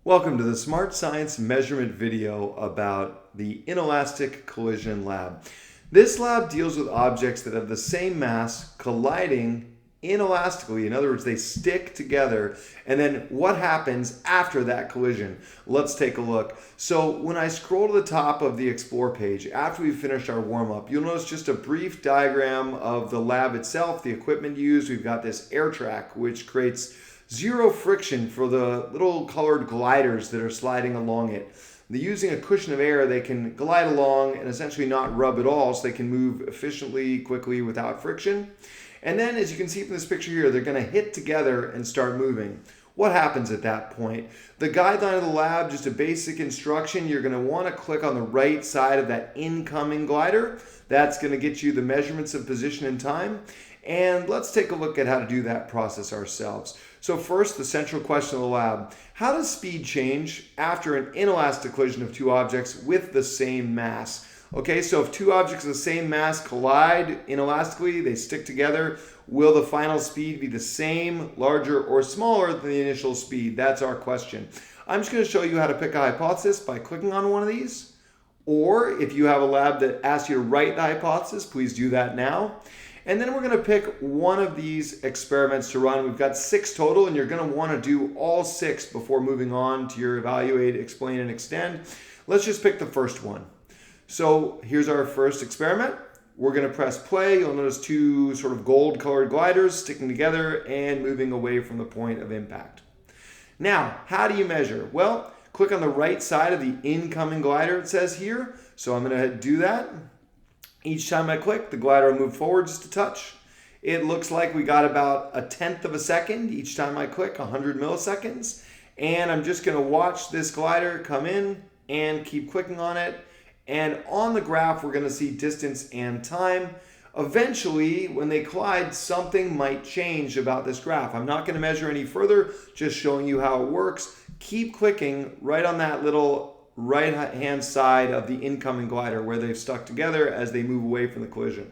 Welcome to the Smart Science measurement video about the Inelastic Collision lab. This lab deals with objects that have the same mass colliding inelastically. In other words, they stick together, and then what happens after that collision? Let's take a look. So when I scroll to the top of the Explore page, after we've finished our warm-up, you'll notice just a brief diagram of the lab itself, the equipment used. We've got this air track, which creates zero friction for the little colored gliders that are sliding along it. Using a cushion of air, they can glide along and essentially not rub at all, so they can move efficiently, quickly, without friction. And then, as you can see from this picture here, they're going to hit together and start moving. What happens at that point? The guideline of the lab, just a basic instruction, you're going to want to click on the right side of that incoming glider. That's going to get you the measurements of position and time. And let's take a look at how to do that process ourselves. So first, the central question of the lab. How does speed change after an inelastic collision of two objects with the same mass? Okay, so if two objects of the same mass collide inelastically, they stick together, will the final speed be the same, larger, or smaller than the initial speed? That's our question. I'm just going to show you how to pick a hypothesis by clicking on one of these. Or if you have a lab that asks you to write the hypothesis, please do that now. And then we're going to pick one of these experiments to run. We've got 6 total, and you're going to want to do all 6 before moving on to your evaluate, explain, and extend. Let's just pick the first one. So here's our first experiment. We're going to press play. You'll notice 2 sort of gold-colored gliders sticking together and moving away from the point of impact. Now, how do you measure? Well, click on the right side of the incoming glider, it says here. So I'm going to do that. Each time I click, the glider will move forward just a touch. It looks like we got about 1/10 of a second each time I click, 100 milliseconds. And I'm just going to watch this glider come in and keep clicking on it. And on the graph, we're going to see distance and time. Eventually, when they collide, something might change about this graph. I'm not going to measure any further, just showing you how it works. Keep clicking right on that little right hand side of the incoming glider where they've stuck together as they move away from the collision.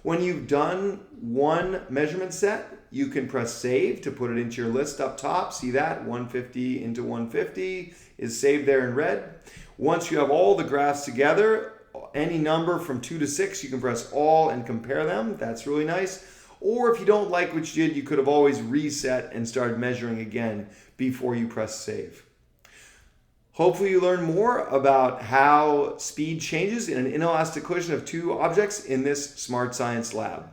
When you've done one measurement set, you can press save to put it into your list up top. See that? 150 into 150 is saved there in red. Once you have all the graphs together, any number from 2 to 6, you can press all and compare them. That's really nice. Or if you don't like what you did, you could have always reset and started measuring again before you press save. Hopefully you learn more about how speed changes in an inelastic collision of two objects in this Smart Science lab.